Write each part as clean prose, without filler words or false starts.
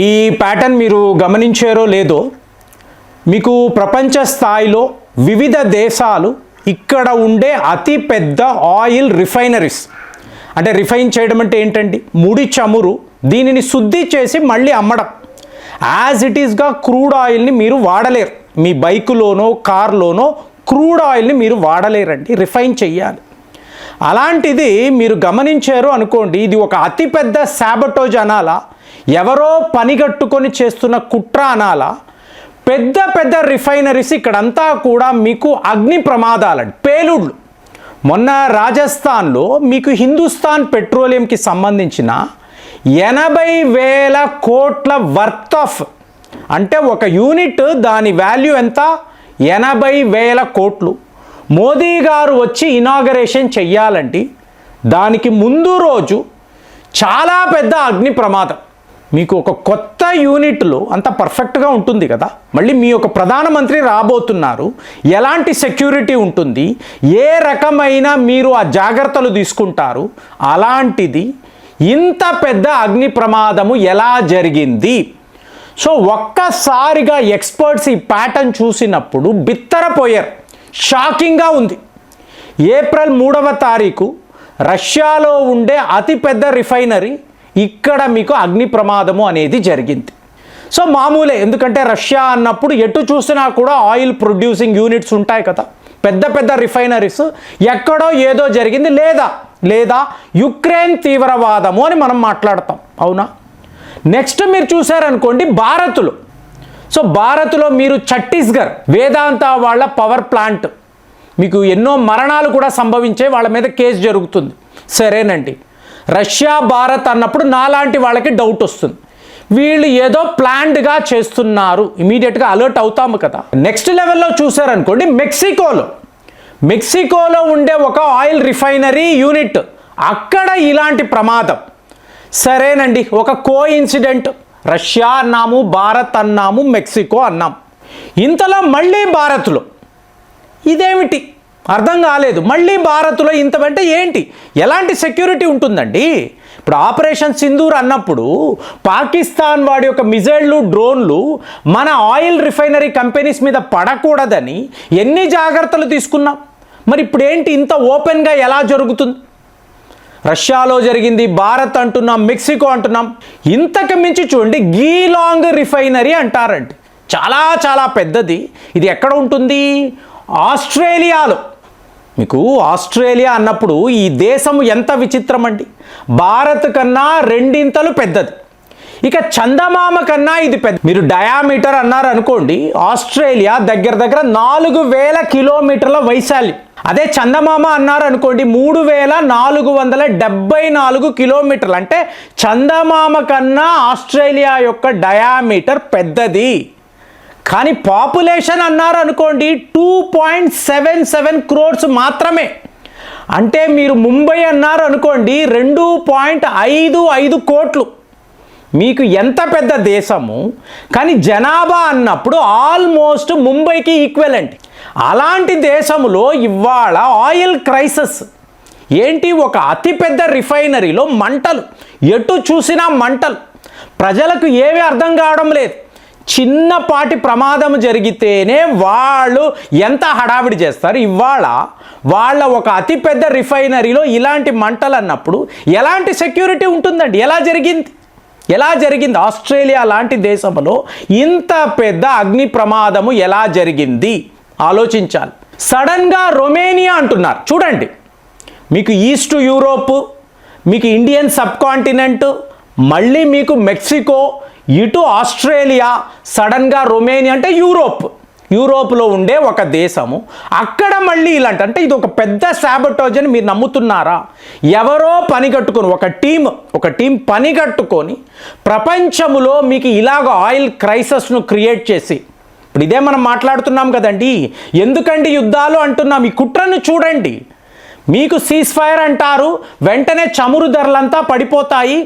ఈ ప్యాటర్న్ మీరు గమనించారో లేదో, మీకు ప్రపంచ స్థాయిలో వివిధ దేశాలు ఇక్కడ ఉండే అతి పెద్ద ఆయిల్ రిఫైనరీస్, అంటే రిఫైన్ చేయడం అంటే ఏంటండి, ముడి చమురు దీనిని శుద్ధి చేసి మళ్ళీ అమ్మడం. యాజ్ ఇట్ ఈస్గా క్రూడ్ ఆయిల్ని మీరు వాడలేరు, మీ బైకులోనో కార్లోనో క్రూడ్ ఆయిల్ని మీరు వాడలేరండి, రిఫైన్ చెయ్యాలి. అలాంటిది మీరు గమనించారు అనుకోండి, ఇది ఒక అతిపెద్ద శాబటోజ్ అనాలా, ఎవరో పనిగట్టుకొని చేస్తున్న కుట్ర అనాలా. పెద్ద పెద్ద రిఫైనరీస్ ఇక్కడంతా కూడా మీకు అగ్ని ప్రమాదాలండి, పేలుళ్ళు. మొన్న రాజస్థాన్లో మీకు హిందుస్థాన్ పెట్రోలియంకి సంబంధించిన 80,000 కోట్ల వర్త్ ఆఫ్, అంటే ఒక యూనిట్ దాని వాల్యూ ఎంత, 80,000 కోట్లు. మోదీ గారు వచ్చి ఇనాగరేషన్ చెయ్యాలండి, దానికి ముందు రోజు చాలా పెద్ద అగ్ని ప్రమాదం. మీకు ఒక కొత్త యూనిట్లో అంత పర్ఫెక్ట్గా ఉంటుంది కదా, మళ్ళీ మీ యొక్క ప్రధానమంత్రి రాబోతున్నారు, ఎలాంటి సెక్యూరిటీ ఉంటుంది, ఏ రకమైన మీరు ఆ జాగ్రత్తలు తీసుకుంటారు, అలాంటిది ఇంత పెద్ద అగ్ని ప్రమాదము ఎలా జరిగింది. సో ఒక్కసారిగా ఎక్స్పర్ట్స్ ఈ ప్యాటర్న్ చూసినప్పుడు బిత్తరపోయారు, షాకింగ్గా ఉంది. ఏప్రిల్ 3వ తారీఖు రష్యాలో ఉండే అతిపెద్ద రిఫైనరీ ఇక్కడ మీకు అగ్ని ప్రమాదము అనేది జరిగింది. సో మామూలే, ఎందుకంటే రష్యా అన్నప్పుడు ఎటు చూసినా కూడా ఆయిల్ ప్రొడ్యూసింగ్ యూనిట్స్ ఉంటాయి కదా, పెద్ద పెద్ద రిఫైనరీస్. ఎక్కడో ఏదో జరిగింది, లేదా యుక్రెయిన్ తీవ్రవాదము అని మనం మాట్లాడతాం, అవునా. నెక్స్ట్ మీరు చూసారనుకోండి భారత్లో. సో భారత్లో మీరు ఛత్తీస్గఢ్ వేదాంత వాళ్ళ పవర్ ప్లాంట్, మీకు ఎన్నో మరణాలు కూడా సంభవించే, వాళ్ళ మీద కేసు జరుగుతుంది. సరేనండి, రష్యా భారత్ అన్నప్పుడు నాలాంటి వాళ్ళకి డౌట్ వస్తుంది, వీళ్ళు ఏదో ప్లాన్డ్గా చేస్తున్నారు, ఇమీడియట్గా అలర్ట్ అవుతాము కదా. నెక్స్ట్ లెవెల్లో చూసారనుకోండి మెక్సికోలో ఉండే ఒక ఆయిల్ రిఫైనరీ యూనిట్, అక్కడ ఇలాంటి ప్రమాదం. సరేనండి, ఒక కోఇన్సిడెంట్, రష్యా అన్నాము, భారత్ అన్నాము, మెక్సికో అన్నాము. ఇంతలో మళ్ళీ భారత్లో ఇదేమిటి అర్థం కాలేదు, మళ్ళీ భారత్లో ఇంతమంటే ఏంటి, ఎలాంటి సెక్యూరిటీ ఉంటుందండి. ఇప్పుడు ఆపరేషన్ సింధూర్ అన్నప్పుడు పాకిస్తాన్ వాడి యొక్క మిజైళ్ళు, డ్రోన్లు మన ఆయిల్ రిఫైనరీ కంపెనీస్ మీద పడకూడదని ఎన్ని జాగ్రత్తలు తీసుకున్నాం. మరి ఇప్పుడు ఏంటి ఇంత ఓపెన్గా ఎలా జరుగుతుంది. రష్యాలో జరిగింది, భారత్ అంటున్నాం, మెక్సికో అంటున్నాం. ఇంతకు మించి చూడండి, గీలాంగ్ రిఫైనరీ అంటారండి, చాలా చాలా పెద్దది. ఇది ఎక్కడ ఉంటుంది, ఆస్ట్రేలియాలో. మీకు ఆస్ట్రేలియా అన్నప్పుడు ఈ దేశం ఎంత విచిత్రం అండి, భారత్ కన్నా 2 పెద్దది. ఇక చందమామ కన్నా ఇది పెద్ద. మీరు డయామీటర్ అన్నారు అనుకోండి, ఆస్ట్రేలియా దగ్గర 4,000 కిలోమీటర్ల వైశాల్యం. అదే చందమామ అన్నారు అనుకోండి 3,474 కిలోమీటర్లు. అంటే చందమామ కన్నా ఆస్ట్రేలియా యొక్క డయామీటర్ పెద్దది. కానీ పాపులేషన్ అన్నారు అనుకోండి 2.77 crores మాత్రమే. అంటే మీరు ముంబై అన్నారు అనుకోండి 2.55 కోట్లు. మీకు ఎంత పెద్ద దేశము, కానీ జనాభా అన్నప్పుడు ఆల్మోస్ట్ ముంబైకి ఈక్వలెంట్. అలాంటి దేశంలో ఇవాళ ఆయిల్ క్రైసిస్ ఏంటి, ఒక అతిపెద్ద రిఫైనరీలో మంటలు, ఎటు చూసినా మంటలు. ప్రజలకు ఏమీ అర్థం కావడం లేదు. చిన్నపాటి ప్రమాదం జరిగితేనే వాళ్ళు ఎంత హడావిడి చేస్తారు. ఇవాళ వాళ్ళ ఒక అతిపెద్ద రిఫైనరీలో ఇలాంటి మంటలు అన్నప్పుడు ఎలాంటి సెక్యూరిటీ ఉంటుందండి. ఎలా జరిగింది ఆస్ట్రేలియా లాంటి దేశంలో ఇంత పెద్ద అగ్ని ప్రమాదము ఎలా జరిగింది ఆలోచించాలి. సడన్గా రొమేనియా అంటున్నారు చూడండి. మీకు ఈస్ట్ యూరోప్, మీకు ఇండియన్ సబ్ కాంటినెంట్, మళ్ళీ మీకు మెక్సికో, ఇటు ఆస్ట్రేలియా, సడన్గా రొమేనియా అంటే యూరోప్లో ఉండే ఒక దేశము. అక్కడ మళ్ళీ ఇలాంటి, అంటే ఇది ఒక పెద్ద శాబటోజ్ అని మీరు నమ్ముతున్నారా? ఎవరో పనిగట్టుకొని ఒక టీం పనిగట్టుకొని ప్రపంచంలో మీకు ఇలాగ ఆయిల్ క్రైసిస్ను క్రియేట్ చేసి, ఇప్పుడు ఇదే మనం మాట్లాడుతున్నాం కదండి, ఎందుకండి యుద్ధాలు అంటున్నాం. ఈ కుట్రను చూడండి. మీకు సీజ్ ఫైర్ అంటారు, వెంటనే చమురు ధరలంతా పడిపోతాయి.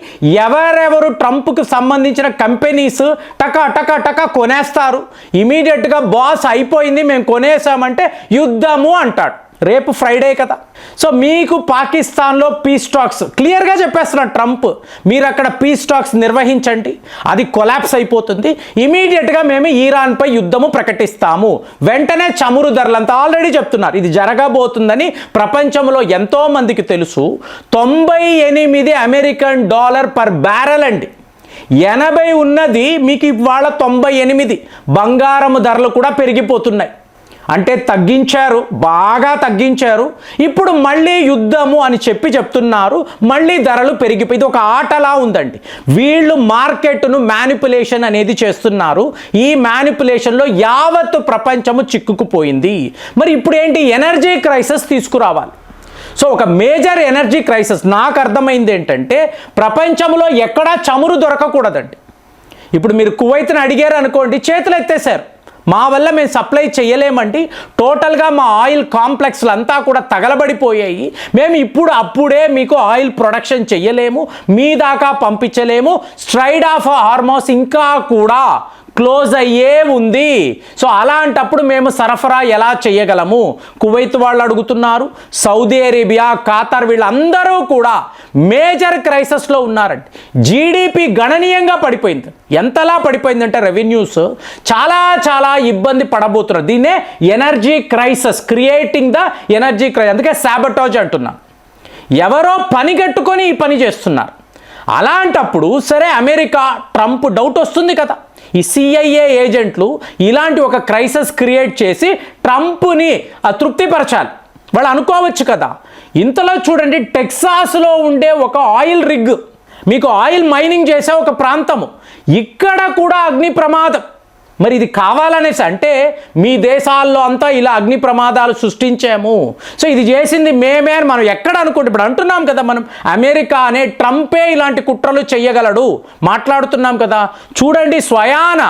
ఎవరెవరు ట్రంప్కు సంబంధించిన కంపెనీస్ టకా కొనేస్తారు. ఇమీడియట్గా బాస్ అయిపోయింది మేము కొనేసామంటే యుద్ధము అంటాడు. రేపు ఫ్రైడే కదా. సో మీకు పాకిస్తాన్లో పీస్ టాక్స్ క్లియర్గా చెప్పేస్తున్నాడు ట్రంప్, మీరు అక్కడ పీస్ టాక్స్ నిర్వహించండి, అది కొలాప్స్ అయిపోతుంది, ఇమీడియట్గా మేము ఇరాన్పై యుద్ధము ప్రకటిస్తాము, వెంటనే చమురు ధరలంతా ఆల్రెడీ చెప్తున్నారు, ఇది జరగబోతుందని ప్రపంచంలో ఎంతోమందికి తెలుసు. 98 అమెరికన్ డాలర్ పర్ బ్యారెల్ అండి, 80 ఉన్నది మీకు ఇవాళ 98. బంగారం ధరలు కూడా పెరిగిపోతున్నాయి, అంటే తగ్గించారు, బాగా తగ్గించారు. ఇప్పుడు మళ్ళీ యుద్ధము అని చెప్తున్నారు, మళ్ళీ ధరలు పెరిగిపోయి ఇది ఒక ఆటలా ఉందండి. వీళ్ళు మార్కెట్ను మ్యానిపులేషన్ అనేది చేస్తున్నారు, ఈ మ్యానిపులేషన్లో యావత్ ప్రపంచము చిక్కుకుపోయింది. మరి ఇప్పుడు ఏంటి, ఎనర్జీ క్రైసిస్ తీసుకురావాలి. సో ఒక మేజర్ ఎనర్జీ క్రైసిస్. నాకు అర్థమైంది ఏంటంటే ప్రపంచంలో ఎక్కడా చమురు దొరకకూడదండి. ఇప్పుడు మీరు కువైత్ని అడిగారు అనుకోండి, చేతులు ఎత్తేసారు, మా వల్ల మేము సప్లై చేయలేమండి, టోటల్గా మా ఆయిల్ కాంప్లెక్స్లు అంతా కూడా తగలబడిపోయాయి, మేము అప్పుడే మీకు ఆయిల్ ప్రొడక్షన్ చేయలేము, మీ దాకా పంపించలేము, స్ట్రైట్ ఆఫ్ హార్మోస్ ఇంకా కూడా క్లోజ్ అయ్యే ఉంది. సో అలాంటప్పుడు మేము సరఫరా ఎలా చేయగలము? కువైత్ వాళ్ళు అడుగుతున్నారు, సౌదీ అరేబియా, ఖతార్ వీళ్ళందరూ కూడా మేజర్ క్రైసిస్లో ఉన్నారండి. జీడిపి గణనీయంగా పడిపోయింది. ఎంతలా పడిపోయిందంటే రెవెన్యూస్ చాలా ఇబ్బంది పడబోతున్నారు. దీన్నే energy crisis, creating the energy crisis, అందుకే సాబటోజ్ అంటున్నా. ఎవరో పని కట్టుకొని ఈ పని చేస్తున్నారు. అలాంటప్పుడు సరే అమెరికా, ట్రంప్ డౌట్ వస్తుంది కదా, ఈ CIA ఏజెంట్లు ఇలాంటి ఒక క్రైసిస్ క్రియేట్ చేసి ట్రంప్ని తృప్తిపరచాలి. వాళ్ళు అనుకోవచ్చు కదా. ఇంతలో చూడండి, టెక్సాస్లో ఉండే ఒక ఆయిల్ రిగ్, మీకు ఆయిల్ మైనింగ్ చేసే ఒక ప్రాంతము, ఇక్కడ కూడా అగ్ని ప్రమాదం. మరి ఇది కావాలనేసి, అంటే మీ దేశాల్లో అంతా ఇలా అగ్ని ప్రమాదాలు సృష్టించాము, సో ఇది చేసింది మేమే అని మనం ఎక్కడ అనుకుంటే, ఇప్పుడు అంటున్నాం కదా మనం, అమెరికా అనే ట్రంపే ఇలాంటి కుట్రలు చెయ్యగలడు మాట్లాడుతున్నాం కదా. చూడండి, స్వయాన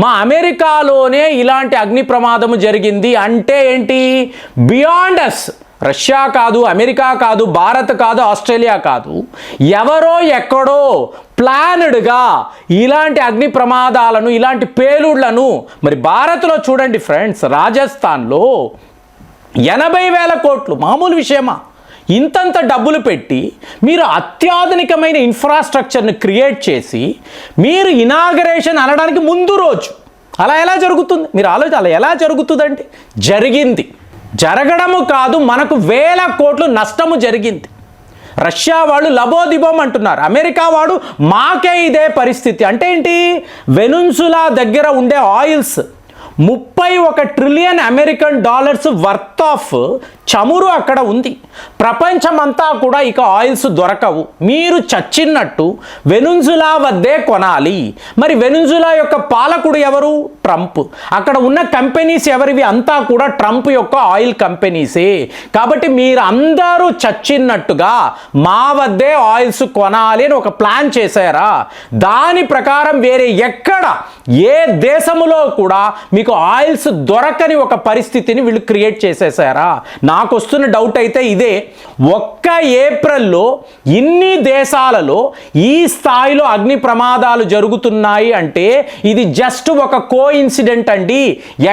మా అమెరికాలోనే ఇలాంటి అగ్ని ప్రమాదము జరిగింది అంటే ఏంటి, బియాండ్ అస్. రష్యా కాదు, అమెరికా కాదు, భారత్ కాదు, ఆస్ట్రేలియా కాదు, ఎవరో ఎక్కడో ప్లాన్డ్గా ఇలాంటి అగ్ని ప్రమాదాలను, ఇలాంటి పేలుళ్లను. మరి భారత్లో చూడండి ఫ్రెండ్స్, రాజస్థాన్లో 80,000 కోట్లు మామూలు విషయమా? ఇంతంత డబ్బులు పెట్టి మీరు అత్యాధునికమైన ఇన్ఫ్రాస్ట్రక్చర్ని క్రియేట్ చేసి మీరు ఇనాగరేషన్ అనడానికి ముందు రోజు అలా ఎలా జరుగుతుంది? మీరు ఆలోచన, అలా ఎలా జరుగుతుందండి? జరిగింది. జరగడము కాదు, మనకు 1,000 కోట్లు నష్టము జరిగింది. రష్యా వాళ్ళు లబోదిబోం అంటున్నారు, అమెరికా వాడు మాకే ఇదే పరిస్థితి. అంటే ఏంటి, వెనుజులా దగ్గర ఉండే oils 31 trillion American dollars worth of చమురు అక్కడ ఉంది. ప్రపంచమంతా కూడా ఇక ఆయిల్స్ దొరకవు, మీరు చచ్చినట్టు వెనుజులా వద్దే కొనాలి. మరి వెనుజులా యొక్క పాలకుడు ఎవరు? ట్రంప్. అక్కడ ఉన్న కంపెనీస్ ఎవరివి? అంతా కూడా ట్రంప్ యొక్క ఆయిల్ కంపెనీసే. కాబట్టి మీరు అందరూ చచ్చినట్టుగా మా వద్దే ఆయిల్స్ కొనాలి అని ఒక ప్లాన్ చేశారా? దాని ప్రకారం వేరే ఎక్కడ ఏ దేశములో కూడా మీకు ఆయిల్స్ దొరకని ఒక పరిస్థితిని వీళ్ళు క్రియేట్ చేసేసారా? నాకు వస్తున్న డౌట్ అయితే ఇదే. ఒక్క ఏప్రిల్లో ఇన్ని దేశాలలో ఈ స్థాయిలో అగ్ని ప్రమాదాలు జరుగుతున్నాయి అంటే ఇది జస్ట్ ఒక కోఇన్సిడెంట్ అండి,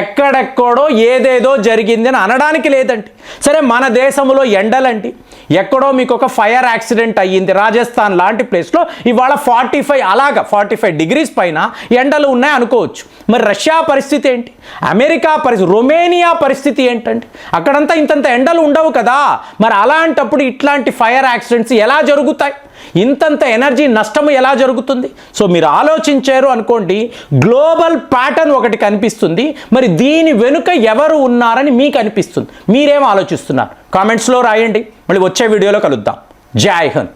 ఎక్కడెక్కడో ఏదేదో జరిగింది అని అనడానికి లేదండి. సరే, మన దేశంలో ఎండలండి, ఎక్కడో మీకు ఒక ఫైర్ యాక్సిడెంట్ అయ్యింది రాజస్థాన్ లాంటి ప్లేస్లో, ఇవాళ 45 డిగ్రీస్ పైన ఎండలు ఉన్నాయి అనుకోవచ్చు. మరి రష్యా పరిస్థితి ఏంటి? అమెరికా పరిస్థితి, రొమేనియా పరిస్థితి ఏంటండి? అక్కడంతా ఇంతంత ఎండలు ఉండవు కదా. మరి అలాంటప్పుడు ఇట్లాంటి ఫైర్ యాక్సిడెంట్స్ ఎలా జరుగుతాయి? ఇంతంత ఎనర్జీ నష్టము ఎలా జరుగుతుంది? సో మీరు ఆలోచించారు అనుకోండి, గ్లోబల్ ప్యాటర్న్ ఒకటి కనిపిస్తుంది. మరి దీని వెనుక ఎవరు ఉన్నారని మీకు అనిపిస్తుంది? మీరేం ఆలోచిస్తున్నారు? కామెంట్స్లో రాయండి. మళ్ళీ వచ్చే వీడియోలో కలుద్దాం. జై హింద్.